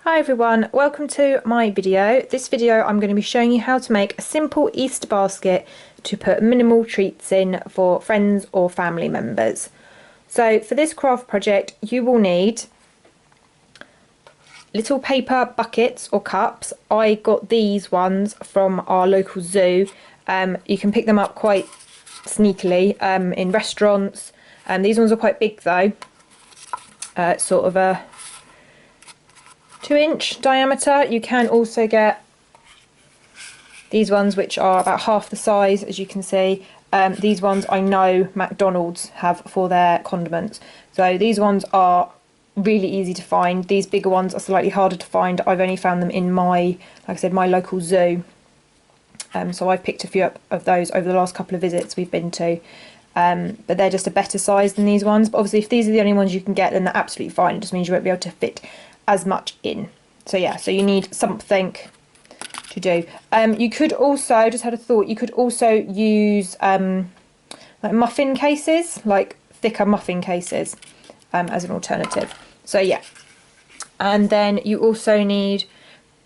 Hi everyone, welcome to my video. This video I'm going to be showing you how to make a simple Easter basket to put minimal treats in for friends or family members. So for this craft project you will need little paper buckets or cups. I got these ones from our local zoo. You can pick them up quite sneakily in restaurants. These ones are quite big though, sort of a 2-inch diameter. You can also get these ones which are about half the size, as you can see. These ones I know McDonald's have for their condiments. So these ones are really easy to find. These bigger ones are slightly harder to find. I've only found them in my, like I said, my local zoo. So I've picked a few up of those over the last couple of visits we've been to. But they're just a better size than these ones. But obviously if these are the only ones you can get, then they're absolutely fine. It just means you won't be able to fit as much in. So yeah, so you need something to do. You could also, just had a thought, you could also use like muffin cases, like thicker muffin cases, as an alternative. So yeah, and then you also need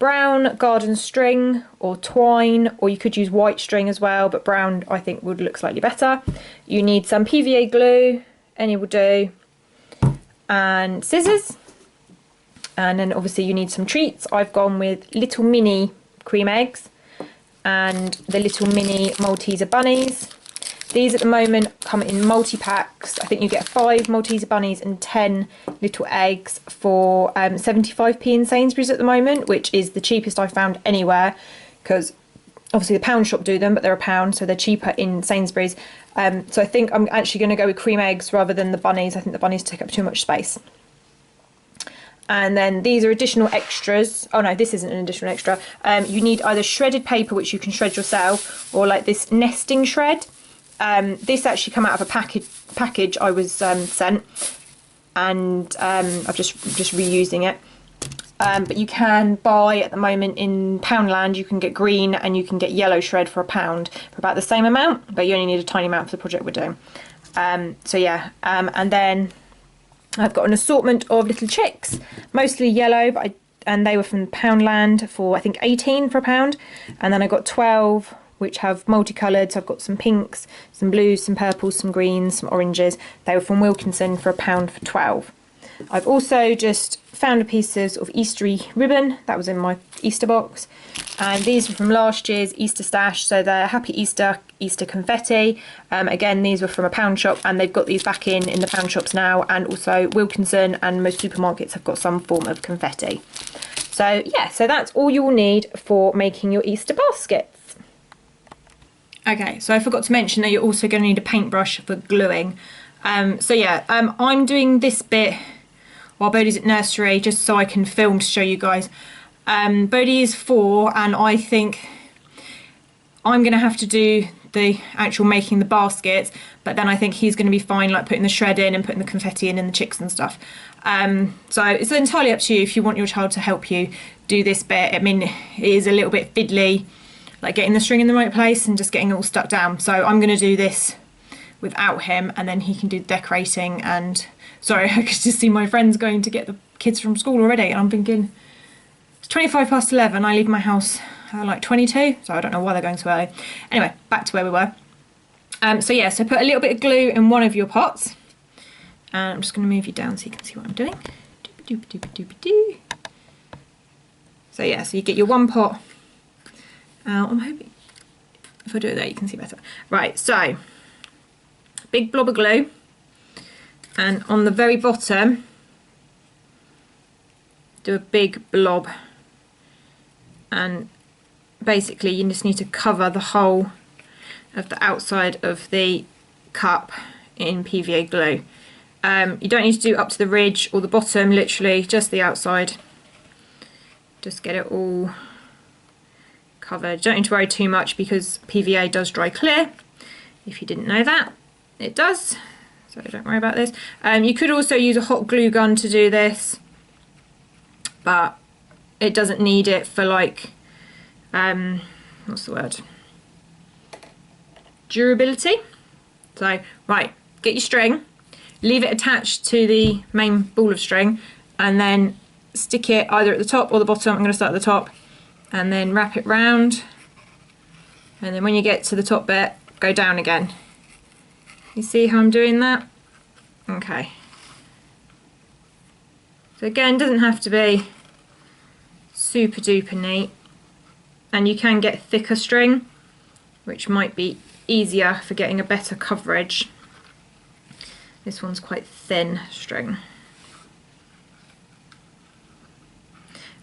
brown garden string or twine, or you could use white string as well, but brown I think would look slightly better. You need some PVA glue, any will do, and scissors. And then obviously you need some treats. I've gone with little mini cream eggs and the little mini Malteser bunnies. These at the moment come in multi-packs. I think you get 5 Malteser bunnies and 10 little eggs for 75p in Sainsbury's at the moment, which is the cheapest I've found anywhere, because obviously the pound shop do them, but they're £1, so they're cheaper in Sainsbury's. So I think I'm actually going to go with cream eggs rather than the bunnies. I think the bunnies take up too much space. And then these are additional extras. Oh no, this isn't an additional extra. You need either shredded paper, which you can shred yourself, or like this nesting shred. This actually come out of a package I was sent, and I'm just reusing it. But you can buy at the moment in Poundland, you can get green and you can get yellow shred for £1 for about the same amount, but you only need a tiny amount for the project we're doing. So yeah, and then I've got an assortment of little chicks, mostly yellow, but and they were from Poundland for I think 18 for £1. And then I got 12 which have multicoloured, so I've got some pinks, some blues, some purples, some greens, some oranges. They were from Wilkinson for £1 for 12. I've also just found a piece of sort of Eastery ribbon that was in my Easter box, and these were from last year's Easter stash, so they're Happy Easter confetti. Again, these were from a pound shop, and they've got these back in the pound shops now, and also Wilkinson and most supermarkets have got some form of confetti. So yeah, so that's all you will need for making your Easter baskets. Okay, so I forgot to mention that you're also going to need a paintbrush for gluing. So yeah, I'm doing this bit while Bodhi's at nursery, just so I can film to show you guys. Bodhi is 4, and I think I'm going to have to do the actual making the baskets, but then I think he's going to be fine like putting the shred in and putting the confetti in and the chicks and stuff. So it's entirely up to you if you want your child to help you do this bit. I mean, it is a little bit fiddly, like getting the string in the right place and just getting it all stuck down. So I'm going to do this without him, and then he can do the decorating. And sorry, I could just see my friends going to get the kids from school already, and I'm thinking it's 11:25. I leave my house like 22, so I don't know why they're going so early. Anyway, back to where we were. So yeah, so put a little bit of glue in one of your pots, and I'm just going to move you down so you can see what I'm doing. So yeah, so you get your one pot out. I'm hoping if I do it there you can see better. Right, so big blob of glue, and on the very bottom do a big blob, and basically you just need to cover the whole of the outside of the cup in PVA glue. You don't need to do up to the ridge or the bottom, literally just the outside. Just get it all covered. Don't need to worry too much because PVA does dry clear. If you didn't know that, it does, so don't worry about this. You could also use a hot glue gun to do this, but it doesn't need it for like what's the word, durability. So right, get your string, leave it attached to the main ball of string, and then stick it either at the top or the bottom. I'm going to start at the top and then wrap it round, and then when you get to the top bit, go down again. You see how I'm doing that? Okay. So again, doesn't have to be super duper neat, and you can get thicker string, which might be easier for getting a better coverage. This one's quite thin string.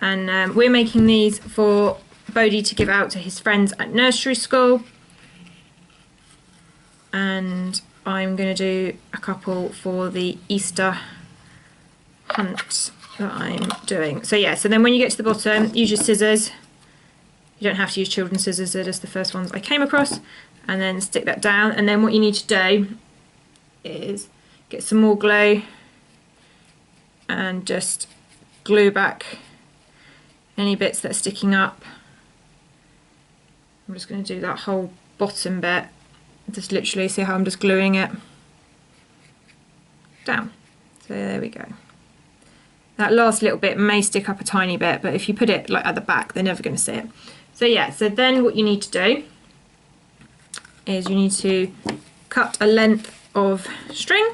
And we're making these for Bodhi to give out to his friends at nursery school. And I'm going to do a couple for the Easter hunt that I'm doing. So yeah, so then when you get to the bottom, use your scissors. You don't have to use children's scissors, they're just the first ones I came across. And then stick that down. And then what you need to do is get some more glue and just glue back any bits that are sticking up. I'm just going to do that whole bottom bit. Just literally see how I'm just gluing it down. So there we go. That last little bit may stick up a tiny bit, but if you put it like at the back, they're never going to see it. So yeah, so then what you need to do is you need to cut a length of string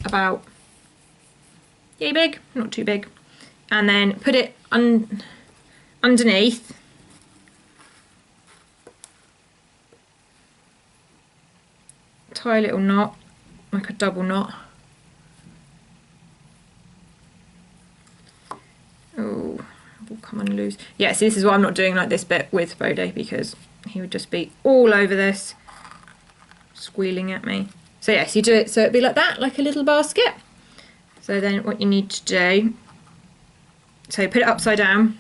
about yay big, not too big, and then put it underneath. Tie a little knot, like a double knot. Oh, will come unloose. Yeah, see, this is why I'm not doing like this bit with Bodhi, because he would just be all over this, squealing at me. So yes, you do it so it'd be like that, like a little basket. So then what you need to do, so put it upside down,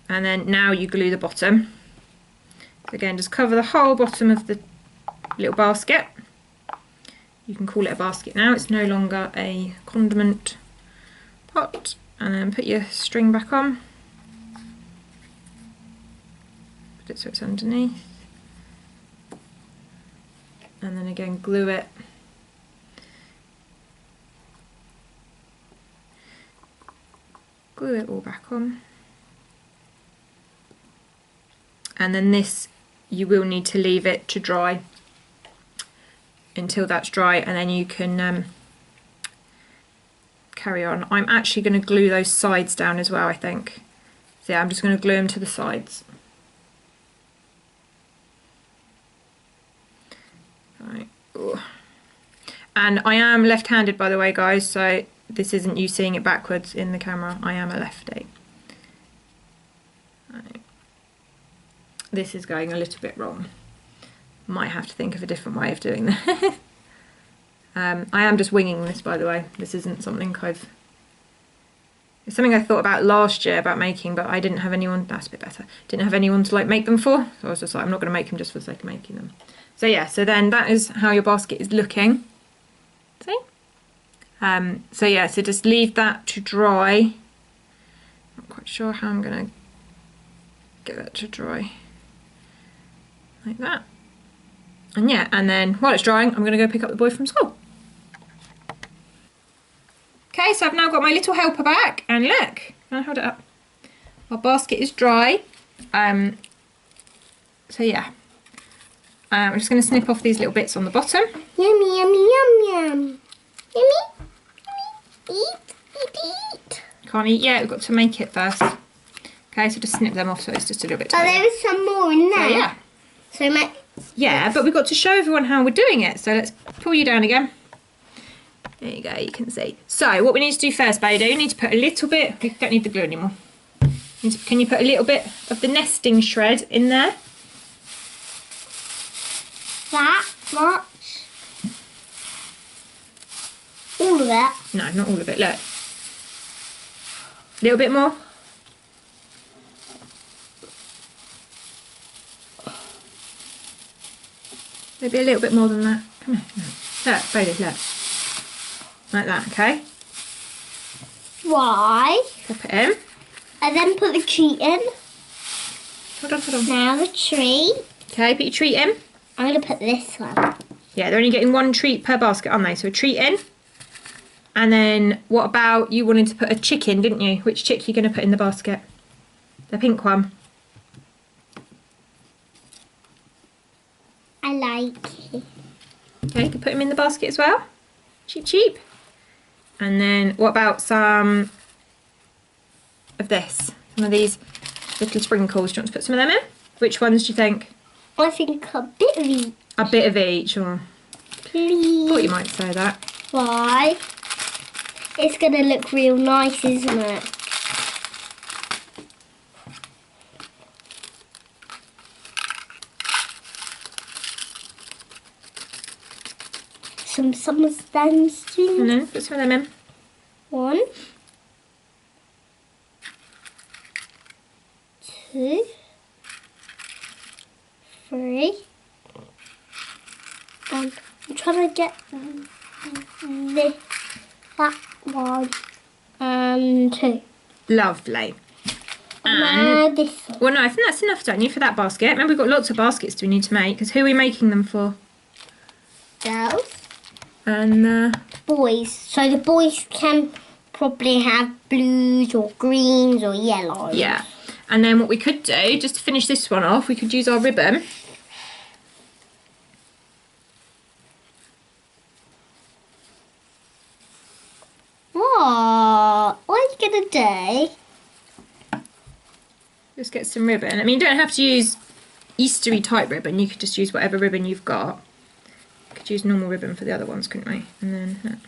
and then now you glue the bottom. So again, just cover the whole bottom of the little basket. You can call it a basket now, it's no longer a condiment pot. And then put your string back on. Put it so it's underneath. And then again glue it. Glue it all back on. And then this, you will need to leave it to dry until that's dry, and then you can carry on. I'm actually going to glue those sides down as well, I think. So yeah, I'm just going to glue them to the sides. Right. Ooh. And I am left-handed, by the way, guys, so this isn't you seeing it backwards in the camera. I am a lefty. Right. This is going a little bit wrong. Might have to think of a different way of doing this. I am just winging this, by the way. This isn't something it's something I thought about last year about making, but I didn't have anyone, that's a bit better, didn't have anyone to like make them for, so I was just like, I'm not going to make them just for the sake of making them. So yeah, so then that is how your basket is looking. See? So yeah, so just leave that to dry. Not quite sure how I'm going to get that to dry. Like that. And yeah, and then while it's drying, I'm going to go pick up the boy from school. Okay, so I've now got my little helper back, and look, can I hold it up? Our basket is dry. So yeah, I'm just going to snip off these little bits on the bottom. Yummy, yummy, yum, yum. Yummy, yummy, eat, eat, eat. Can't eat yet, we've got to make it first. Okay, so just snip them off so it's just a little bit Oh, tiny. there is some more in there. So, yeah. So my... Yeah, but we've got to show everyone how we're doing it. So let's pull you down again. There you go, you can see. So what we need to do first, Bodhi, we need to put a little bit, we don't need the glue anymore. Can you put a little bit of the nesting shred in there? That much? All of it? No, not all of it, look. A little bit more. Maybe a little bit more than that. Come here. Look, Bodhi, look. Like that, okay? Why? Pop it in. And then put the treat in. Hold on, hold on. Now the treat. Okay, put your treat in. I'm going to put this one. Yeah, they're only getting one treat per basket, aren't they? So a treat in. And then what about, you wanted to put a chick in, didn't you? Which chick are you going to put in the basket? The pink one. I like it. Okay, you can put him in the basket as well. Cheap, cheap. And then what about some of this? Some of these little sprinkles. Do you want to put some of them in? Which ones do you think? I think a bit of each. A bit of each. Or... Please. Thought you might say that. Why? It's going to look real nice, isn't it? Some summer stems too. And then put some of them in. 1, 2, 3. I'm trying to get that one and 2. Lovely. And this one. well, no, I think that's enough, don't you, for that basket? Remember, we've got lots of baskets do we need to make, because who are we making them for? Girls. And Boys. So the boys can probably have blues or greens or yellows. yeah. And then what we could do, just to finish this one off, we could use our ribbon. What are you going to do? Just get some ribbon. I mean, you don't have to use Eastery type ribbon. You could just use whatever ribbon you've got. Could use normal ribbon for the other ones, couldn't we? And then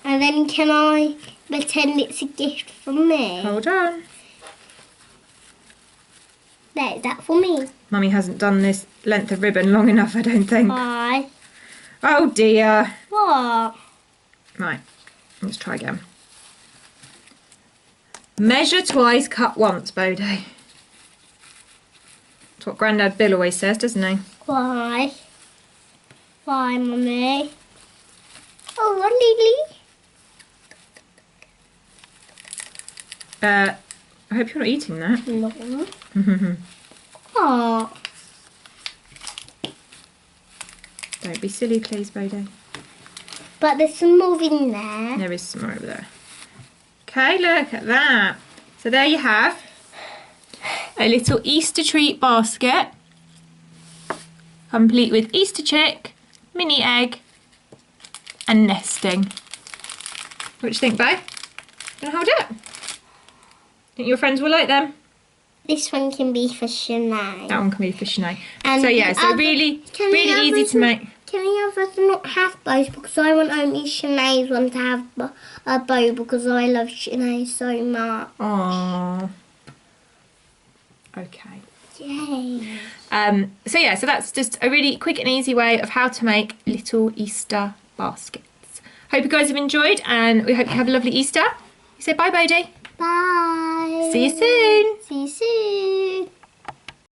And then can I pretend it's a gift from me? hold on. There, is that for me? Mummy hasn't done this length of ribbon long enough, I don't think. Why? Oh dear. What? Right, let's try again. Measure twice, cut once, Bodhi. That's what Grandad Bill always says, doesn't he? Why? Why, Mummy? Oh, I hope you're not eating that. Lily. No. Oh. Don't be silly, please, Bodhi. But there's some more in there. There is some more over there. Okay, look at that. So there you have a little Easter treat basket, complete with Easter chick, mini egg, and nesting. What do you think, Bo? Gonna hold it? Think your friends will like them? This one can be for Sinead. That one can be for Sinead. And So yeah, the so other- really can the easy others to make. Can the others not have bows? Because I want only Sinead's one to have a bow because I love Sinead so much. Aww. Okay. Yay. So yeah, so that's just a really quick and easy way of how to make little Easter baskets. Hope you guys have enjoyed, and we hope you have a lovely Easter. You say bye, Bodhi. Bye. See you soon. See you soon.